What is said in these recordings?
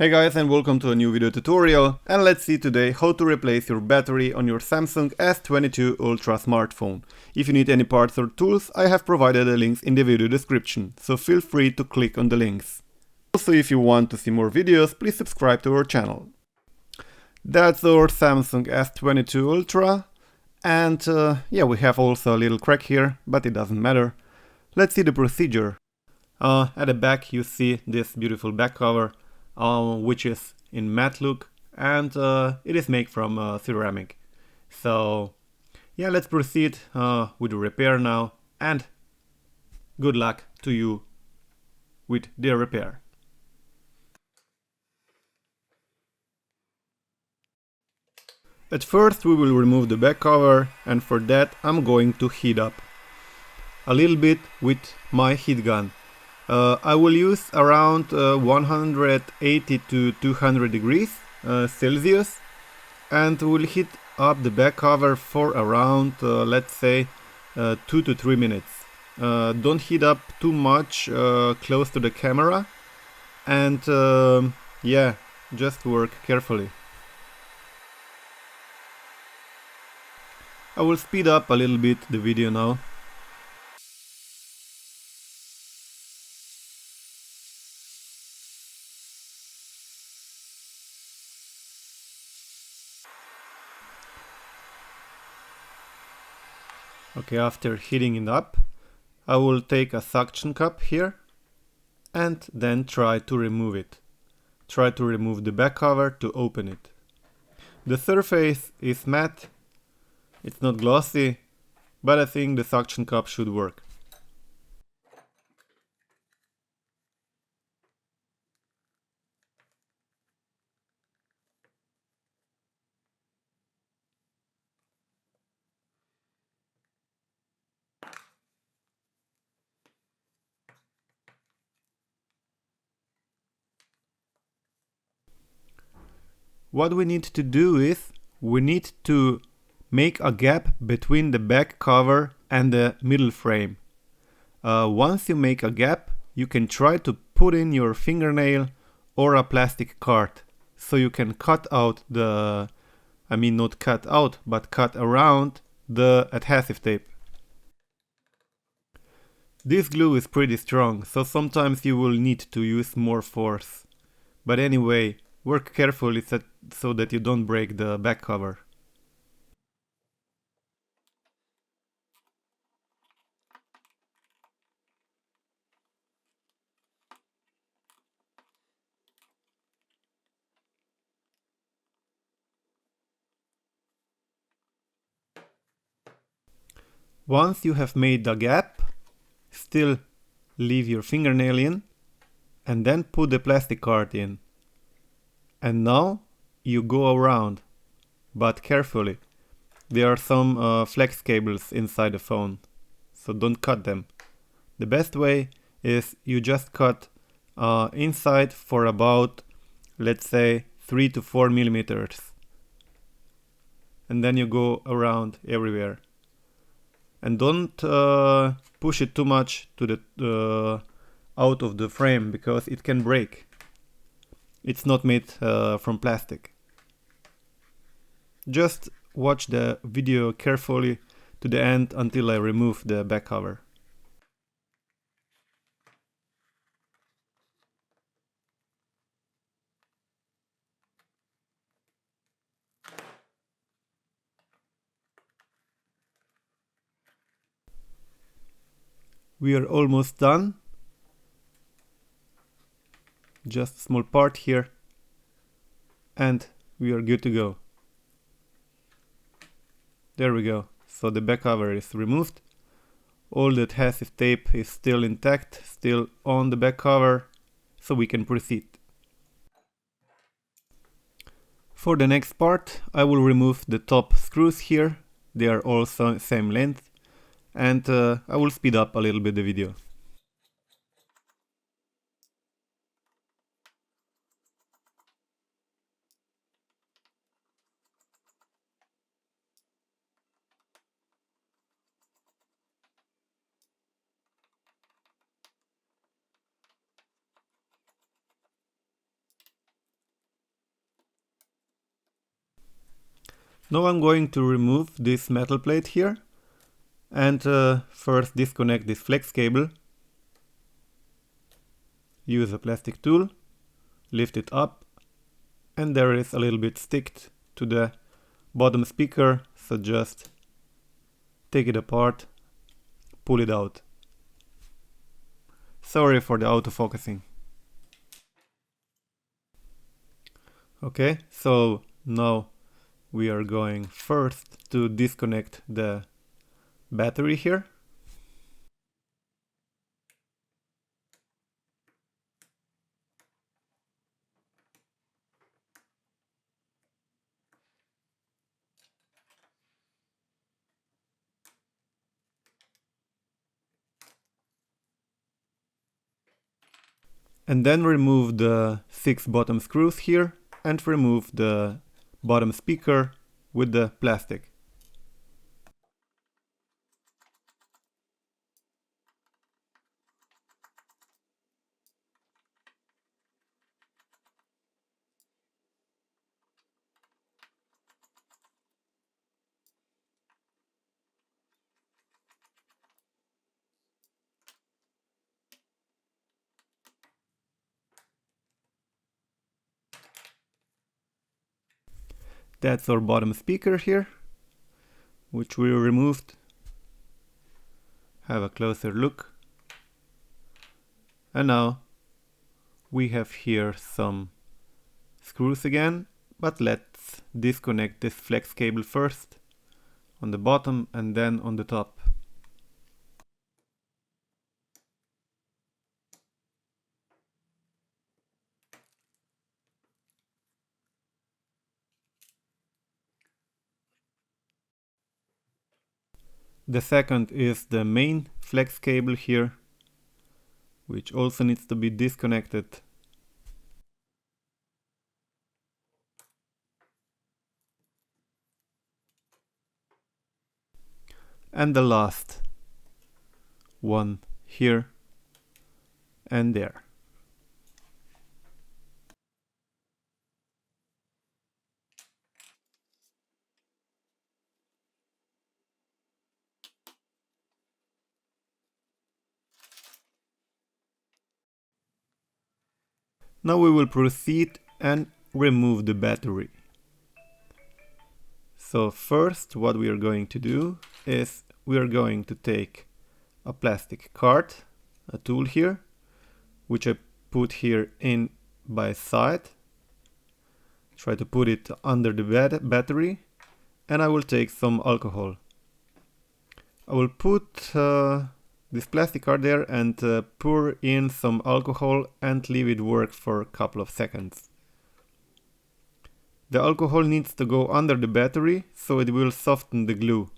Hey guys, and welcome to a new video tutorial, and let's see today how to replace your battery on your Samsung S22 ULTRA smartphone. If you need any parts or tools, I have provided the links in the video description, so feel free to click on the links. Also, if you want to see more videos, please subscribe to our channel. That's our Samsung S22 ULTRA, and yeah, we have also a little crack here, but it doesn't matter. Let's see the procedure. At the back you see this beautiful back cover, which is in matte look, and it is made from ceramic. So yeah, let's proceed with the repair now, and good luck to you with the repair. At first we will remove the back cover, and for that I'm going to heat up a little bit with my heat gun. I will use around 180 to 200 degrees Celsius, and will heat up the back cover for around let's say 2 to 3 minutes. Don't heat up too much close to the camera, and yeah, just work carefully. I will speed up a little bit the video now. Okay, after heating it up, I will take a suction cup here and then try to remove it. Try to remove the back cover to open it. The surface is matte, it's not glossy, but I think the suction cup should work. What we need to do is, we need to make a gap between the back cover and the middle frame. Once you make a gap, you can try to put in your fingernail or a plastic card, so you can cut out the, I mean not cut out, but cut around the adhesive tape. This glue is pretty strong, so sometimes you will need to use more force. But anyway, work carefully so that you don't break the back cover. Once you have made the gap, still leave your fingernail in, and then put the plastic card in. And now you go around, but carefully. There are some flex cables inside the phone, so don't cut them. The best way is you just cut inside for about, let's say, 3 to 4 millimeters. And then you go around everywhere. And don't push it too much to the out of the frame, because it can break. It's not made from plastic. Just watch the video carefully to the end until I remove the back cover. We are almost done. Just a small part here, and we are good to go. There we go. So the back cover is removed. All the adhesive tape is still intact, still on the back cover, so we can proceed. For the next part, I will remove the top screws here. They are all same length, and I will speed up a little bit the video. Now I'm going to remove this metal plate here and first disconnect this flex cable. Use a plastic tool, lift it up, and there is a little bit sticked to the bottom speaker, so just take it apart, pull it out. Sorry for the autofocusing. Okay, so now we are going first to disconnect the battery here. And then remove the 6 bottom screws here and remove the bottom speaker with the plastic. That's our bottom speaker here, which we removed. Have a closer look. And now we have here some screws again, but let's disconnect this flex cable first on the bottom and then on the top. The second is the main flex cable here, which also needs to be disconnected. And the last one here and there. Now we will proceed and remove the battery. So first what we are going to do is we are going to take a plastic card, a tool here, which I put here in by side. Try to put it under the battery, and I will take some alcohol. I will put this plastic card there and pour in some alcohol and leave it work for a couple of seconds. The alcohol needs to go under the battery so it will soften the glue.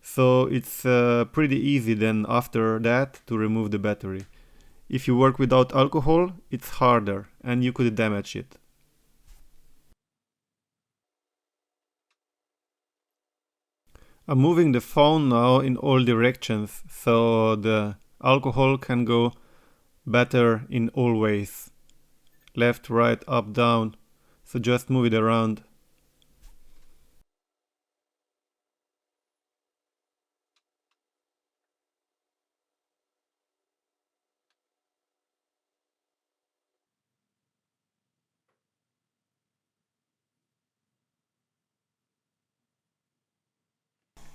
So it's pretty easy then after that to remove the battery. If you work without alcohol, it's harder and you could damage it. I'm moving the phone now in all directions so the alcohol can go better in all ways. Left, right, up, down. So just move it around.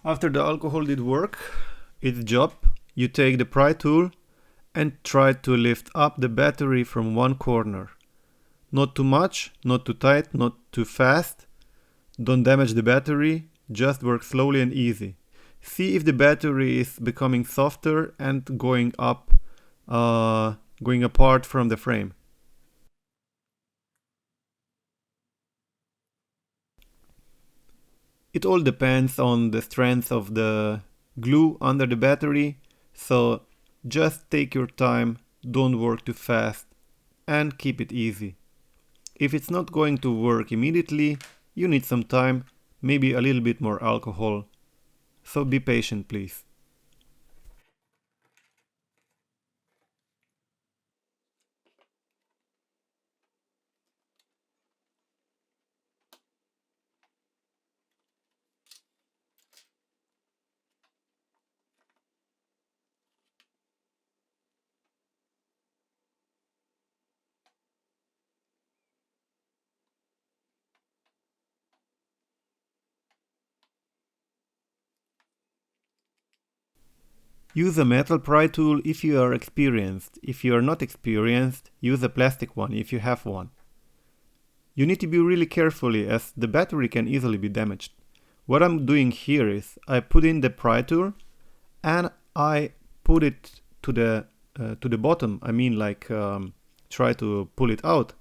After the alcohol did work, its job, you take the pry tool and try to lift up the battery from one corner. Not too much, not too tight, not too fast. Don't damage the battery, just work slowly and easy. See if the battery is becoming softer and going up, going apart from the frame. It all depends on the strength of the glue under the battery, so just take your time, don't work too fast, and keep it easy. If it's not going to work immediately, you need some time, maybe a little bit more alcohol. So be patient, please. Use a metal pry tool if you are experienced. If you are not experienced, use a plastic one if you have one. You need to be really carefully as the battery can easily be damaged. What I'm doing here is I put in the pry tool and I put it to the bottom. I mean, like try to pull it out,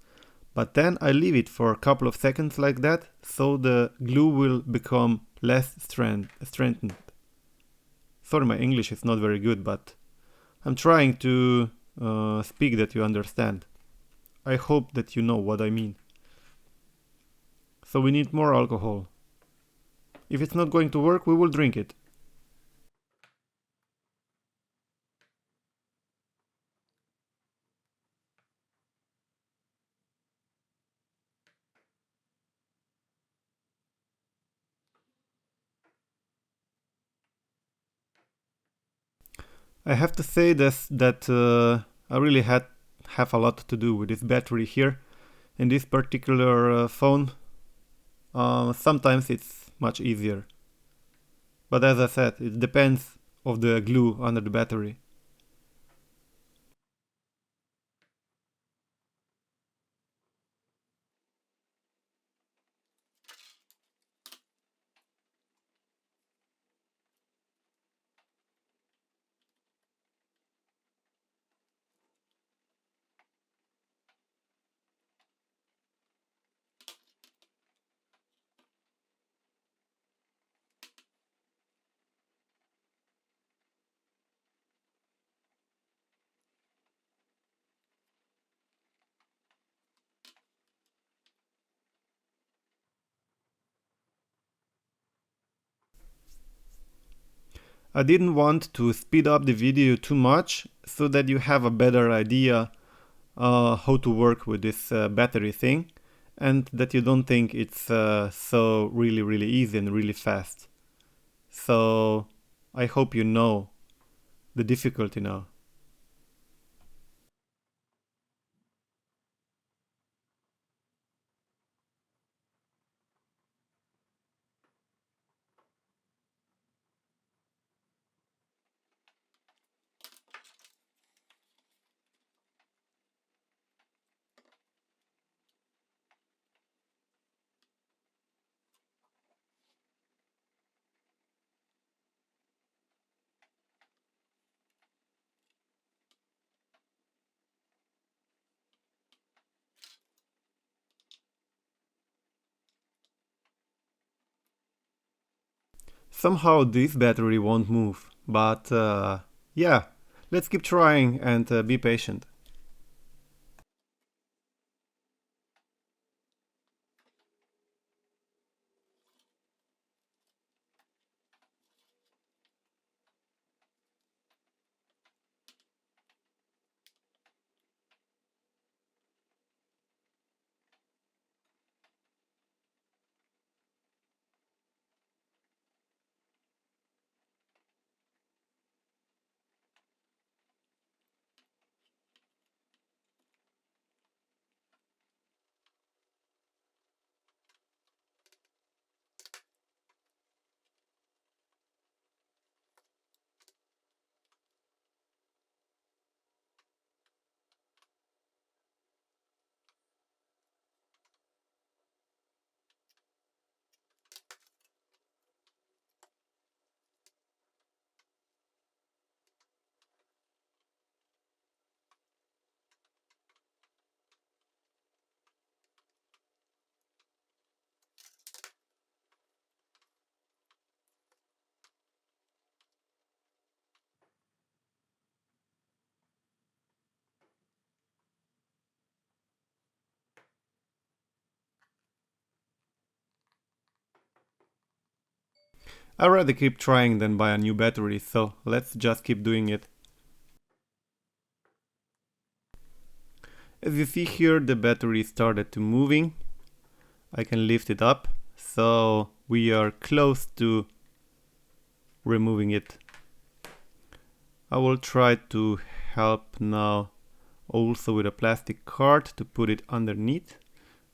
but then I leave it for a couple of seconds like that, so the glue will become less strengthened. Sorry, my English is not very good, but I'm trying to speak that you understand. I hope that you know what I mean. So we need more alcohol. If it's not going to work, we will drink it. I have to say that I really have a lot to do with this battery here in this particular phone. Sometimes it's much easier, but as I said, it depends of the glue under the battery. I didn't want to speed up the video too much so that you have a better idea how to work with this battery thing, and that you don't think it's so really easy and really fast. So I hope you know the difficulty now. Somehow this battery won't move, but yeah, let's keep trying and be patient. I'd rather keep trying than buy a new battery, so let's just keep doing it. As you see here, the battery started to moving. I can lift it up, so we are close to removing it. I will try to help now also with a plastic card to put it underneath.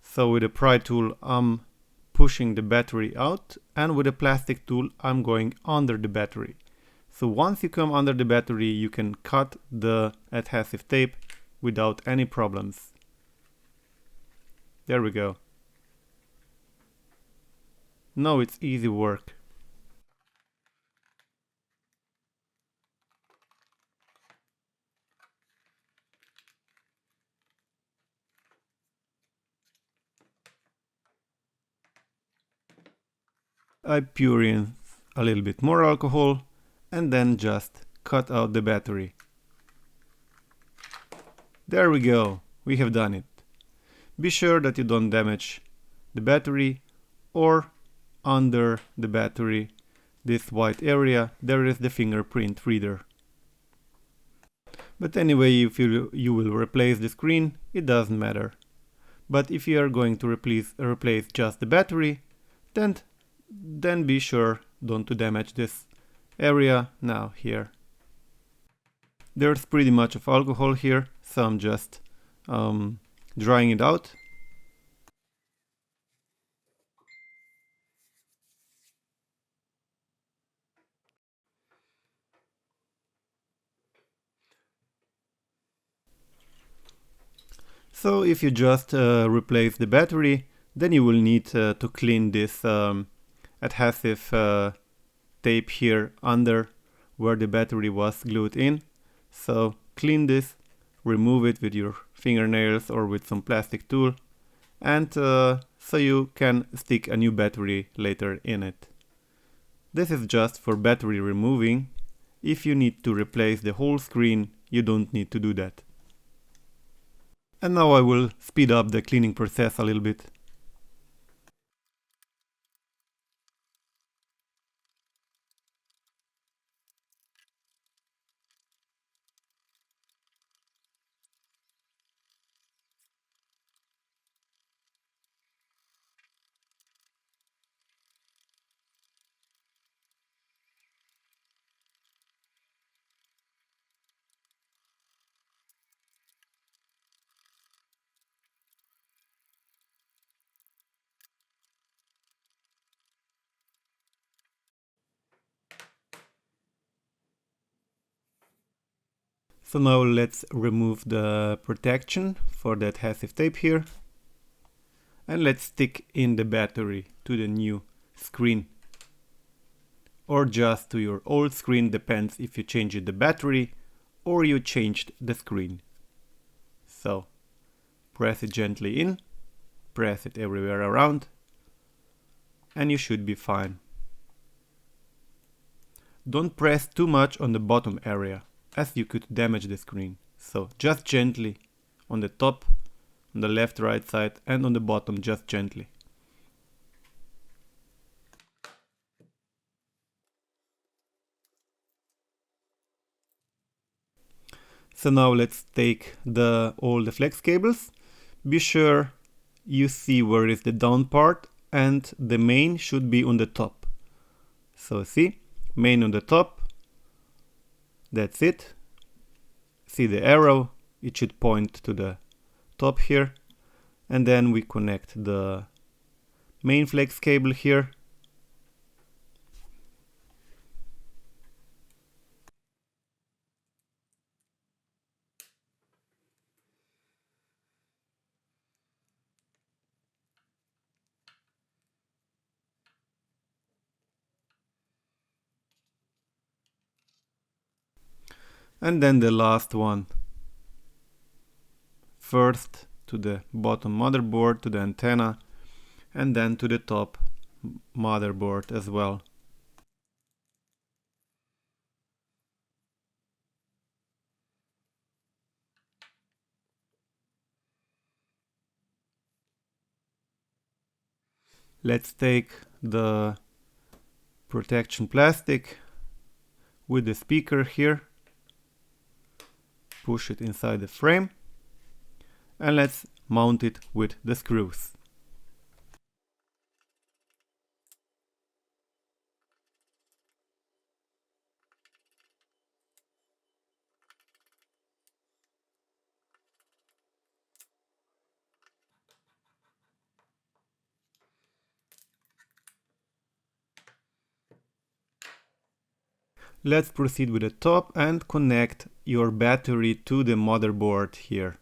So with a pry tool I'm pushing the battery out, and with a plastic tool I'm going under the battery. So once you come under the battery, you can cut the adhesive tape without any problems. There we go. Now it's easy work. I pour in a little bit more alcohol and then just cut out the battery. There we go, we have done it. Be sure that you don't damage the battery, or under the battery, this white area, there is the fingerprint reader. But anyway, if you will replace the screen, it doesn't matter. But if you are going to replace just the battery, then be sure don't to damage this area now here. There's pretty much of alcohol here, so I'm just drying it out. So if you just replace the battery, then you will need to clean this adhesive tape here under where the battery was glued in. So clean this, remove it with your fingernails or with some plastic tool, and so you can stick a new battery later in it. This is just for battery removing. If you need to replace the whole screen, you don't need to do that. And now I will speed up the cleaning process a little bit. So now let's remove the protection for the adhesive tape here. And let's stick in the battery to the new screen. Or just to your old screen, depends if you changed the battery or you changed the screen. So press it gently in, press it everywhere around, and you should be fine. Don't press too much on the bottom area, as you could damage the screen. So just gently on the top, on the left, right side, and on the bottom, just gently. So now let's take all the flex cables. Be sure you see where is the down part, and the main should be on the top. So see, main on the top. That's it. See the arrow, it should point to the top here. And then we connect the main flex cable here. And then the last one. First to the bottom motherboard, to the antenna, and then to the top motherboard as well. Let's take the protection plastic with the speaker here, push it inside the frame, and let's mount it with the screws. Let's proceed with the top and connect your battery to the motherboard here.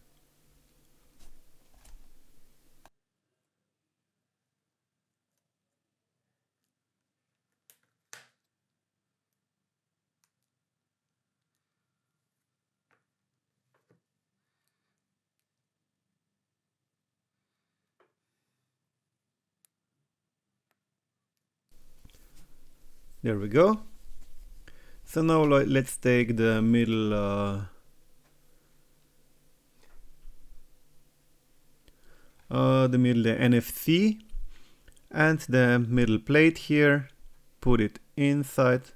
There we go. So now let's take the middle the NFC and the middle plate here, put it inside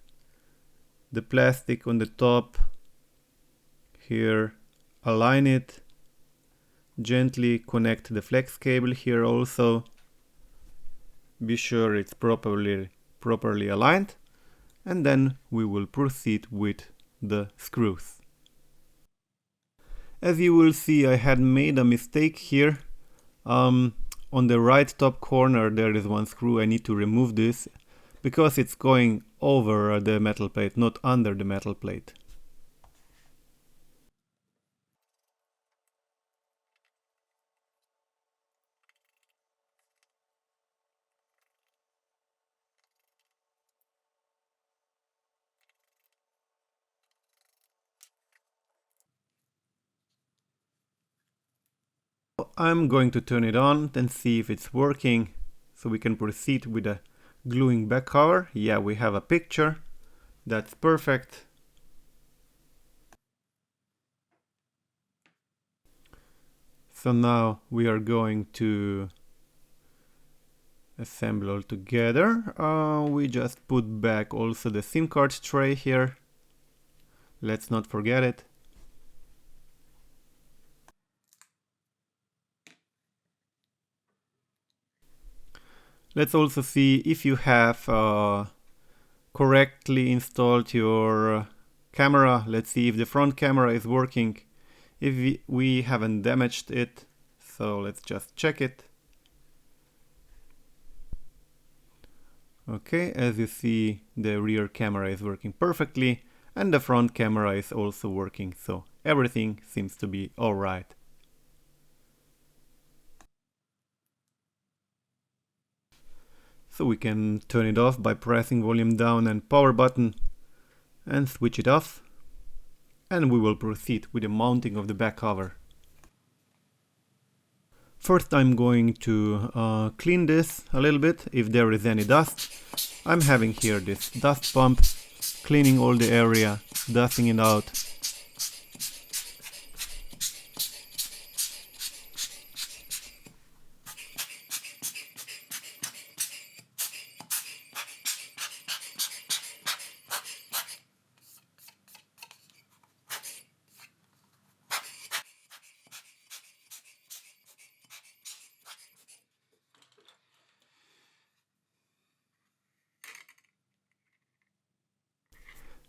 the plastic on the top here, align it, gently connect the flex cable here also, be sure it's properly aligned, and then we will proceed with the screws. As you will see, I had made a mistake here. On the right top corner there is one screw. I need to remove this because it's going over the metal plate, not under the metal plate. I'm going to turn it on and see if it's working, so we can proceed with the gluing back cover. Yeah, we have a picture. That's perfect. So now we are going to assemble all together. We just put back also the SIM card tray here. Let's not forget it. Let's also see if you have correctly installed your camera. Let's see if the front camera is working, if we haven't damaged it. So let's just check it. Okay, as you see, the rear camera is working perfectly and the front camera is also working, so everything seems to be alright. So we can turn it off by pressing volume down and power button and switch it off. And we will proceed with the mounting of the back cover. First I'm going to clean this a little bit if there is any dust. I'm having here this dust pump, cleaning all the area, dusting it out.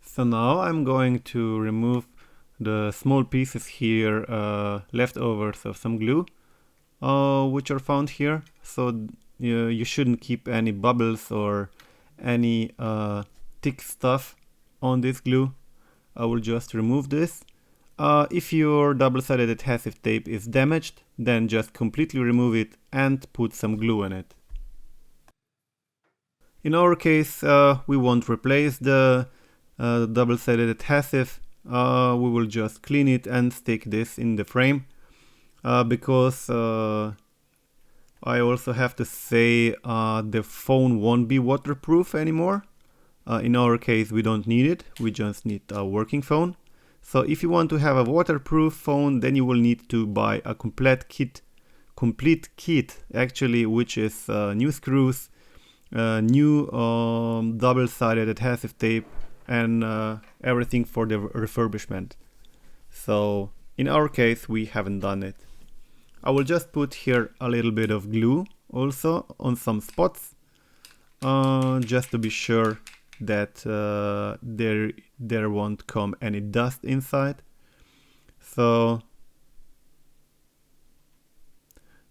So now I'm going to remove the small pieces here, leftovers of some glue, which are found here. So you shouldn't keep any bubbles or any thick stuff on this glue. I will just remove this. If your double-sided adhesive tape is damaged, then just completely remove it and put some glue on it. In our case, we won't replace the double-sided adhesive. We will just clean it and stick this in the frame, because I also have to say the phone won't be waterproof anymore. In our case we don't need it, we just need a working phone. So if you want to have a waterproof phone, then you will need to buy a complete kit actually, which is new screws, new double-sided adhesive tape, and everything for the refurbishment. So in our case we haven't done it. I will just put here a little bit of glue also on some spots, just to be sure that there won't come any dust inside. So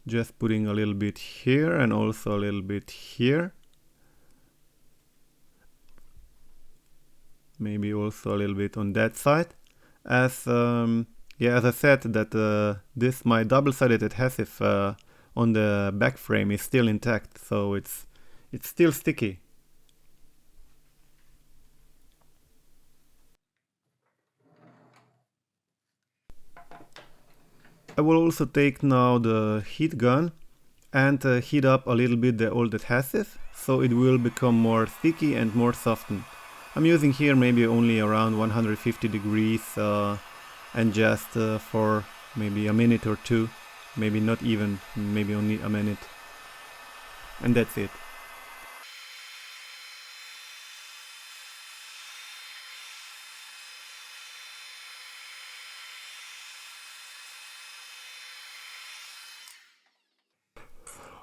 just putting a little bit here and also a little bit here. maybe also a little bit on that side. As I said, that my double-sided adhesive on the back frame is still intact, so it's still sticky. I will also take now the heat gun and heat up a little bit the old adhesive, so it will become more sticky and more softened. I'm using here maybe only around 150 degrees and just for maybe a minute or two, maybe not even, maybe only a minute, and that's it.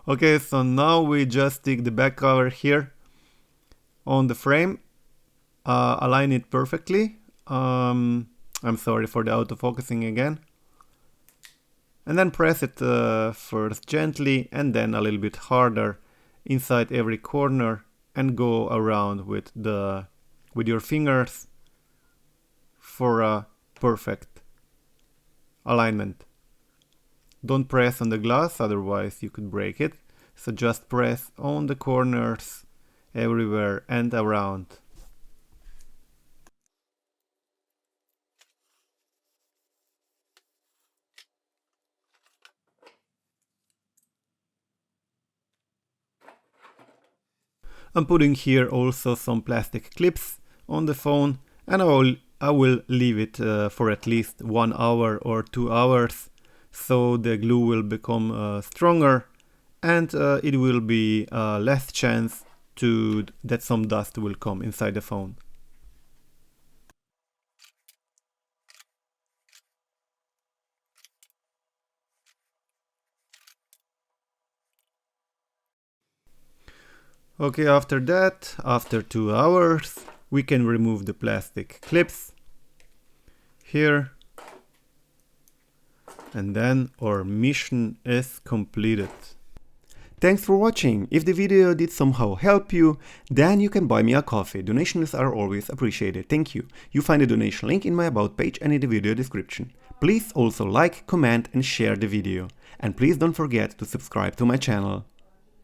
Okay, so now we just stick the back cover here on the frame, align it perfectly. I'm sorry for the autofocusing again. And then press it first gently and then a little bit harder inside every corner and go around with your fingers for a perfect alignment. Don't press on the glass, otherwise you could break it. So just press on the corners everywhere and around. I'm putting here also some plastic clips on the phone, and I will leave it for at least 1 hour or 2 hours, so the glue will become stronger and it will be less chance that some dust will come inside the phone. Okay, after that, after 2 hours, we can remove the plastic clips here. And then our mission is completed. Thanks for watching. If the video did somehow help you, then you can buy me a coffee. Donations are always appreciated. Thank you. You find the donation link in my about page and in the video description. Please also like, comment and share the video. And please don't forget to subscribe to my channel.